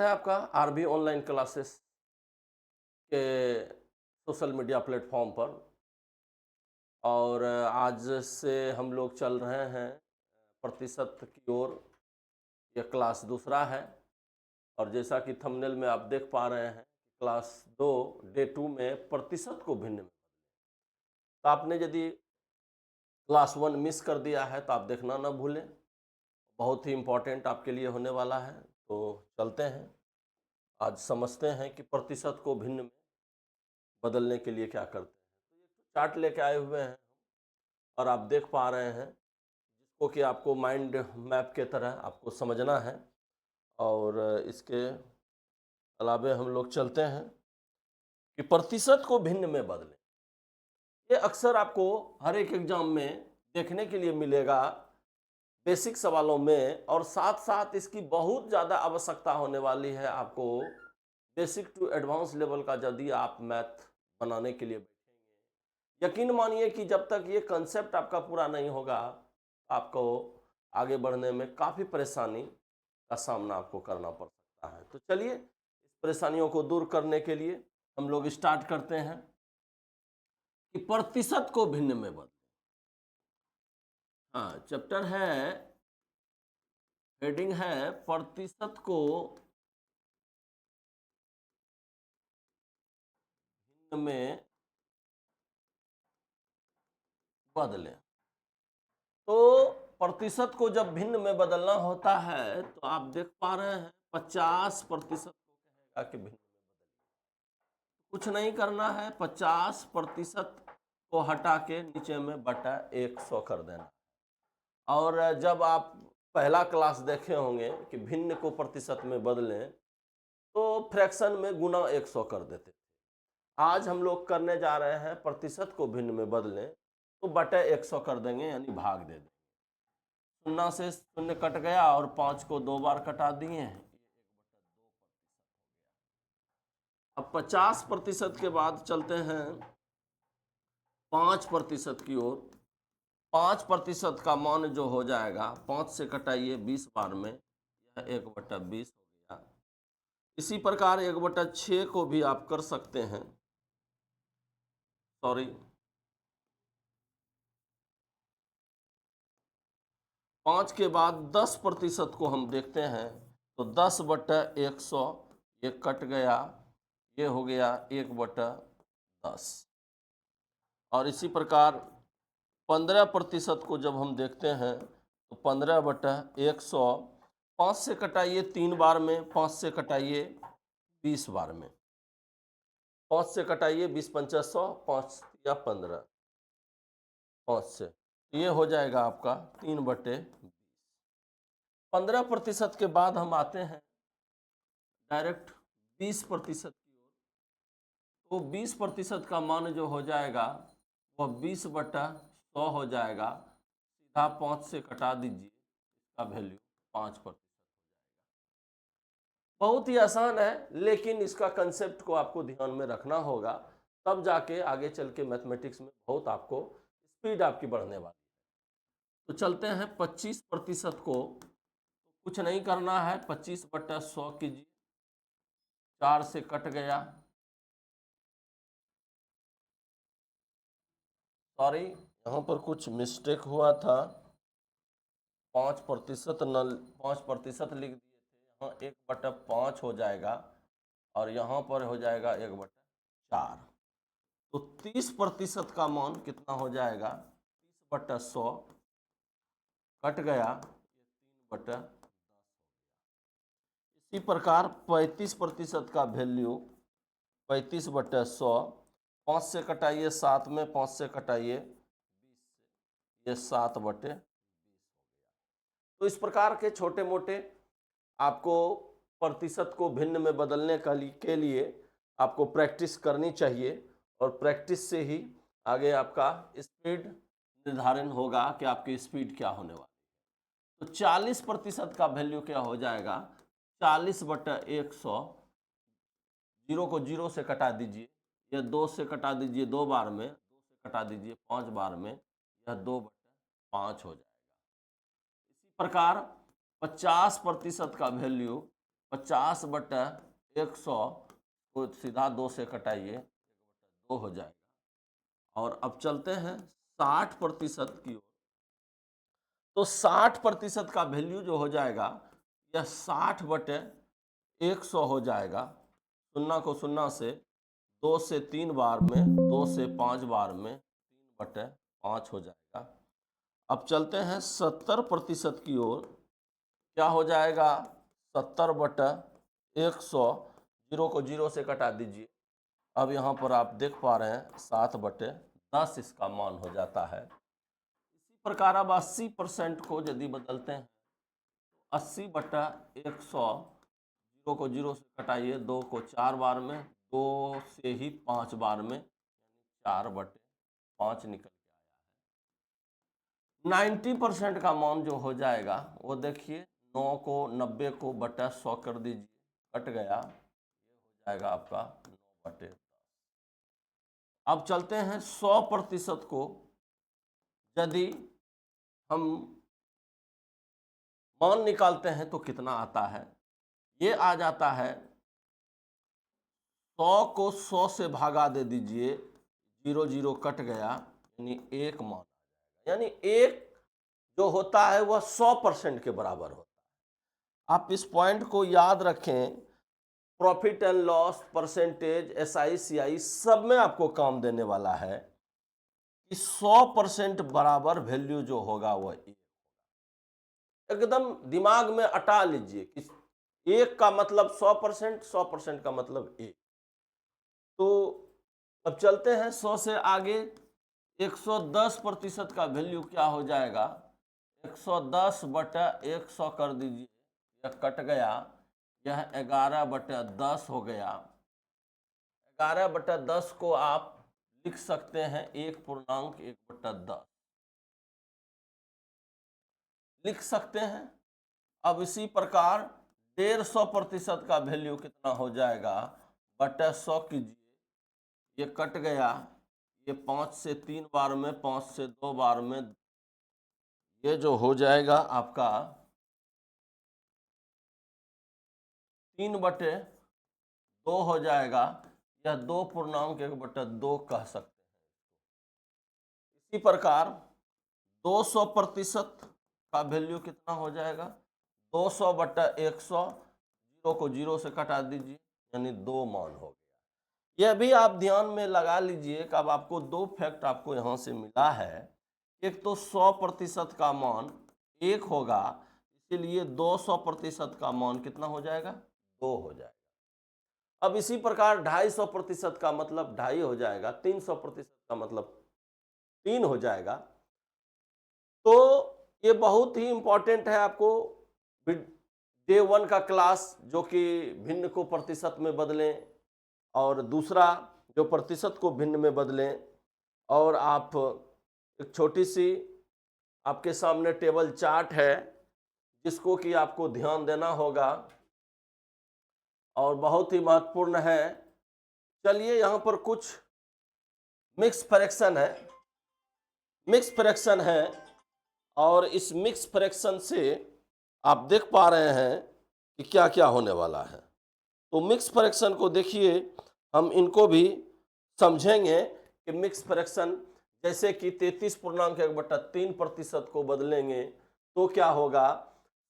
है आपका RB online classes के सोशल मीडिया प्लेटफॉर्म पर। और आज से हम लोग चल रहे हैं प्रतिशत की ओर। यह क्लास दूसरा है और जैसा कि थंबनेल में आप देख पा रहे हैं क्लास 2 डे 2 में प्रतिशत को भिन्न में। तो आपने यदि क्लास 1 मिस कर दिया है तो आप देखना ना भूलें, बहुत ही इम्पोर्टेंट आपके लिए होने वाला है। तो चलते हैं, आज समझते हैं कि प्रतिशत को भिन्न में बदलने के लिए क्या करते हैं। तो एक चार्ट लेके आए हुए हैं और आप देख पा रहे हैं जिसको कि आपको माइंड मैप के तरह आपको समझना है। और इसके अलावे हम लोग चलते हैं कि प्रतिशत को भिन्न में बदलें। ये अक्सर आपको हर एक एग्जाम में देखने के लिए मिलेगा, बेसिक सवालों में, और साथ साथ इसकी बहुत ज़्यादा आवश्यकता होने वाली है आपको बेसिक टू एडवांस लेवल का यदि आप मैथ बनाने के लिए बैठेंगे। यकीन मानिए कि जब तक ये कंसेप्ट आपका पूरा नहीं होगा आपको आगे बढ़ने में काफ़ी परेशानी का सामना आपको करना पड़ सकता है। तो चलिए इस परेशानियों को दूर करने के लिए हम लोग स्टार्ट करते हैं कि प्रतिशत को भिन्न में बदलें। हाँ, चैप्टर है, हेडिंग है प्रतिशत को भिन्न में बदलें। तो प्रतिशत को जब भिन्न में बदलना होता है तो आप देख पा रहे हैं 50% को कहेगा कि भिन्न में बदलिए। कुछ नहीं करना है, 50% को हटा के नीचे में बटा 100 कर देना। और जब आप पहला क्लास देखे होंगे कि भिन्न को प्रतिशत में बदलें तो फ्रैक्शन में गुना 100 कर देते थे। आज हम लोग करने जा रहे हैं प्रतिशत को भिन्न में बदलें तो बटे 100 कर देंगे, यानी भाग दे देंगे। शून्य से शून्य कट गया और 5 को 2 बार कटा दिए हैं। अब 50% के बाद चलते हैं 5% की ओर। 5% का मान जो हो जाएगा, 5 से कटाइए 20 बार में, यह 1/20 हो गया। इसी प्रकार 1/6 को भी आप कर सकते हैं। सॉरी, 5 के बाद 10% को हम देखते हैं तो 10/100, ये कट गया, ये हो गया 1/10। और इसी प्रकार 15% को जब हम देखते हैं तो 15/100, 5 से कटाइए 3 बार में, 5 से कटाइए 20 बार में, 5 से कटाइए 20 पंचा 100, 5 या 15, 5 से ये हो जाएगा आपका 3/20। 15% के बाद हम आते हैं डायरेक्ट 20% की ओर। तो 20% का मान जो हो जाएगा वह 20/100 हो जाएगा। सीधा 5 से कटा दीजिए, इसका वैल्यू 5%। बहुत ही आसान है, लेकिन इसका कंसेप्ट को आपको ध्यान में रखना होगा, तब जाके आगे चल के मैथमेटिक्स में बहुत आपको स्पीड आपकी बढ़ने वाली है। तो चलते हैं 25% को। कुछ नहीं करना है, 25/100 कीजिए, 4 से कट गया, सॉरी यहाँ पर कुछ मिस्टेक हुआ था, 5% न 5% लिख दिए थे, यहाँ 1/5 हो जाएगा और यहाँ पर हो जाएगा 1/4। तो 30% का मान कितना हो जाएगा, 30/100 कट गया, ये 3/10। इसी प्रकार 35% का वैल्यू 35/100, 5 से कटाइए 7 में, 5 से कटाइए 20 से, ये 7/20। तो इस प्रकार के छोटे मोटे आपको प्रतिशत को भिन्न में बदलने के लिए आपको प्रैक्टिस करनी चाहिए, और प्रैक्टिस से ही आगे आपका स्पीड निर्धारण होगा कि आपकी स्पीड क्या होने वाली है। तो 40% का वैल्यू क्या हो जाएगा, 40/100, 0 को 0 से कटा दीजिए, यह 2 से कटा दीजिए 2 बार में, 2 से कटा दीजिए 5 बार में, यह 2/5 हो जाएगा। इसी प्रकार 50% का वैल्यू 50 बटा 100 को सीधा 2 से कटाइए, 2 हो जाएगा। और अब चलते हैं 60% की ओर। तो 60% का वैल्यू जो हो जाएगा यह 60 बटे 100 हो जाएगा। शून्य को शून्य से 2 से 3 बार में, 2 से 5 बार में 3/5 हो जाएगा। अब चलते हैं 70% की ओर। क्या हो जाएगा? 70 बटा 100, 0 को 0 से कटा दीजिए। अब यहाँ पर आप देख पा रहे हैं 7/10 इसका मान हो जाता है। इसी प्रकार अब 80% को यदि बदलते हैं, 80 बटा 100, 0 को 0 से कटाइए, 2 को 4 बार में, 2 से ही 5 बार में, 4/5 निकल के आया है। 90% का मान जो हो जाएगा वो देखिए, 9 को 90 को बटा 100 कर दीजिए, कट गया, ये हो जाएगा आपका 9/10। अब चलते हैं 100% को यदि हम मान निकालते हैं तो कितना आता है? ये आ जाता है, 100 को 100 से भागा दे दीजिए, 0 0 कट गया, यानी 1 मान आ जाएगा। यानी 1 जो होता है वह 100% के बराबर होता है। आप इस पॉइंट को याद रखें। Profit and loss, percentage, SI, CI सब में आपको काम देने वाला है कि 100% बराबर वैल्यू जो होगा वह 1 एकदम दिमाग में अटा लीजिए कि 1 का मतलब 100%, 100% का मतलब 1। तो अब चलते हैं 100 से आगे। 110% का वैल्यू क्या हो जाएगा? 110 बटा 100 कर दीजिए, यह कट गया, यह 11/10 हो गया। 11/10 को आप लिख सकते हैं 1.1/10 लिख सकते हैं। अब इसी प्रकार 150% का वैल्यू कितना हो जाएगा? बटा 100 कीजिए, ये कट गया, ये 5 से 3 बार में, 5 से 2 बार में, ये जो हो जाएगा आपका 3/2 हो जाएगा, या 2.1/2 कह सकते हैं। इसी प्रकार 200% का वैल्यू कितना हो जाएगा? 200 बटा 100, 0 को 0 से कटा दीजिए, यानी 2 मान हो गया। यह भी आप ध्यान में लगा लीजिए कि अब आपको 2 फैक्ट आपको यहाँ से मिला है। एक तो 100% का मान 1 होगा, इसीलिए 200% का मान कितना हो जाएगा? 2 हो जाएगा। अब इसी प्रकार 250% का मतलब 2.5 हो जाएगा, 300% का मतलब 3 हो जाएगा। तो ये बहुत ही इंपॉर्टेंट है आपको डे 1 का क्लास, जो कि भिन्न को प्रतिशत में बदलें, और दूसरा जो प्रतिशत को भिन्न में बदलें। और आप एक छोटी सी आपके सामने टेबल चार्ट है जिसको कि आपको ध्यान देना होगा और बहुत ही महत्वपूर्ण है। चलिए, यहाँ पर कुछ मिक्स फ्रैक्शन है, मिक्स फ्रैक्शन है, और इस मिक्स फ्रैक्शन से आप देख पा रहे हैं कि क्या क्या होने वाला है। तो मिक्स फ्रैक्शन को देखिए, हम इनको भी समझेंगे कि मिक्स फ्रैक्शन जैसे कि 33.1/3% को बदलेंगे तो क्या होगा,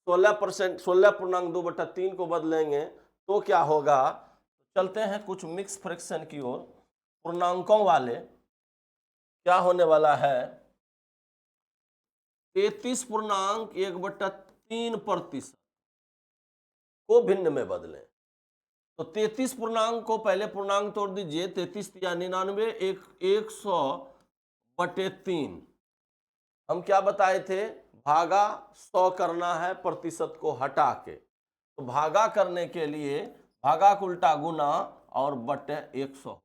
16%, 16.2/3 को बदलेंगे तो क्या होगा। चलते हैं कुछ मिक्स फ्रैक्शन की ओर। पूर्णांकों वाले क्या होने वाला है? 33.1/3% को भिन्न में बदलें। तो 33 पूर्णांक को पहले पूर्णांक तोड़ दीजिए, 33 या 99, 100/3। हम क्या बताए थे? भागा 100 करना है प्रतिशत को हटा के। तो भागा करने के लिए भागा को उल्टा गुना और बटे 100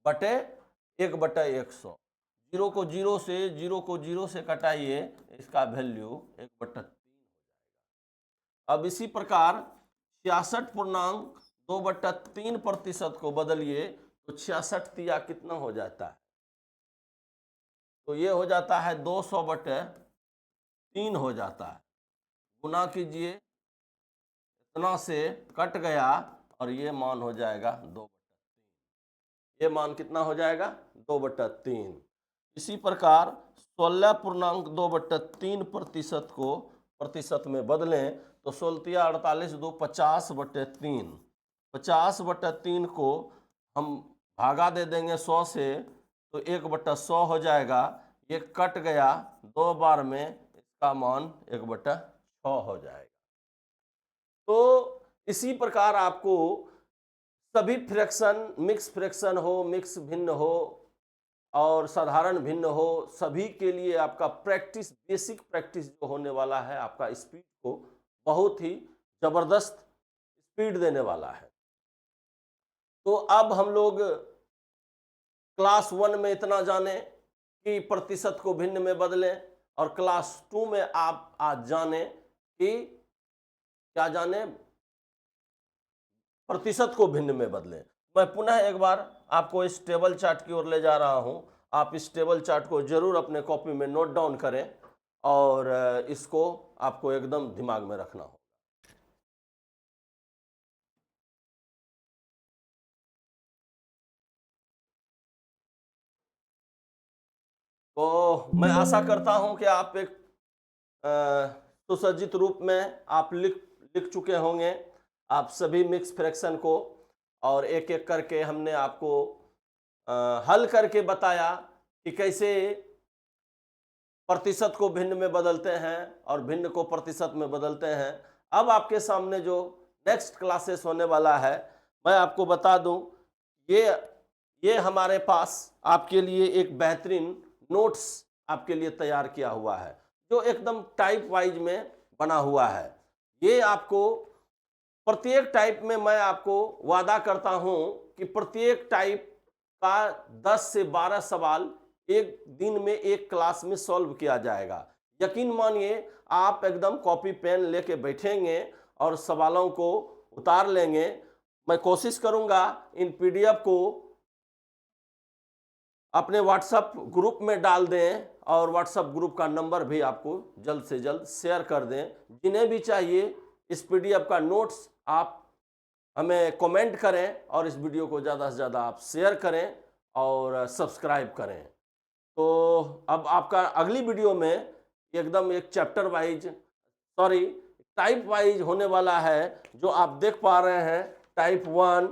बटे 1/100। 0 को 0 से, 0 को 0 से कटाइए, इसका वैल्यू 1/3 हो जाएगा। अब इसी प्रकार 66.2/3% को बदलिए तो 66 तिया कितना हो जाता है? तो ये हो जाता है 200/3 हो जाता है। गुना कीजिए, इतना से कट गया और ये मान हो जाएगा 2/3। ये मान कितना हो जाएगा 2/3। इसी प्रकार 16.2/3 को प्रतिशत में बदलें तो 16 48 2 50/3। 50/3 को हम भागा दे देंगे 100 से तो 1/100 हो जाएगा। ये कट गया 2 बार में, इसका मान 1/6 हो जाएगा। तो इसी प्रकार आपको सभी फ्रैक्शन, मिक्स फ्रैक्शन हो, मिक्स भिन्न हो और साधारण भिन्न हो, सभी के लिए आपका प्रैक्टिस, बेसिक प्रैक्टिस जो होने वाला है, आपका स्पीड को बहुत ही जबरदस्त स्पीड देने वाला है। तो अब हम लोग क्लास 1 में इतना जाने कि प्रतिशत को भिन्न में बदलें, और क्लास 2 में आप आज जाने कि क्या जाने, प्रतिशत को भिन्न में बदलें। मैं पुनः एक बार आपको इस टेबल चार्ट की ओर ले जा रहा हूं। आप इस टेबल चार्ट को जरूर अपने कॉपी में नोट डाउन करें और इसको आपको एकदम दिमाग में रखना हो। तो मैं आशा करता हूं कि आप एक सुसज्जित रूप में आप लिख चुके होंगे आप सभी मिक्स फ्रैक्शन को, और एक एक करके हमने आपको हल करके बताया कि कैसे प्रतिशत को भिन्न में बदलते हैं और भिन्न को प्रतिशत में बदलते हैं। अब आपके सामने जो नेक्स्ट क्लासेस होने वाला है, मैं आपको बता दूं, ये हमारे पास आपके लिए एक बेहतरीन नोट्स आपके लिए तैयार किया हुआ है, जो एकदम टाइप वाइज में बना हुआ है। ये आपको प्रत्येक टाइप में, मैं आपको वादा करता हूं कि प्रत्येक टाइप का 10 से 12 सवाल एक दिन में एक क्लास में सॉल्व किया जाएगा। यकीन मानिए, आप एकदम कॉपी पेन लेके बैठेंगे और सवालों को उतार लेंगे। मैं कोशिश करूंगा इन पीडीएफ को अपने व्हाट्सएप ग्रुप में डाल दें और व्हाट्सएप ग्रुप का नंबर भी आपको जल्द से जल्द शेयर कर दें। जिन्हें भी चाहिए इस पीडीएफ का नोट्स, आप हमें कमेंट करें और इस वीडियो को ज़्यादा से ज़्यादा आप शेयर करें और सब्सक्राइब करें। तो अब आपका अगली वीडियो में एकदम एक chapter wise, sorry type wise होने वाला है, जो आप देख पा रहे हैं। टाइप 1,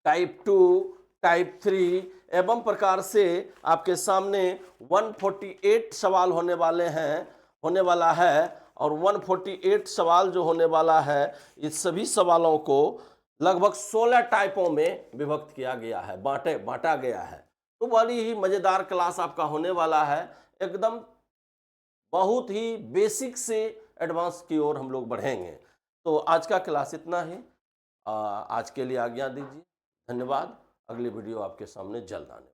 टाइप 2, टाइप 3 एवं प्रकार से आपके सामने 148 सवाल होने वाला है। और 148 सवाल जो होने वाला है, इस सभी सवालों को लगभग 16 टाइपों में विभक्त किया गया है, बांटा गया है। तो बड़ी ही मजेदार क्लास आपका होने वाला है। एकदम बहुत ही बेसिक से एडवांस की ओर हम लोग बढ़ेंगे। तो आज का क्लास इतना ही। आज के लिए आज्ञा दीजिए। धन्यवाद। अगली वीडियो आपके सामने जल्द आने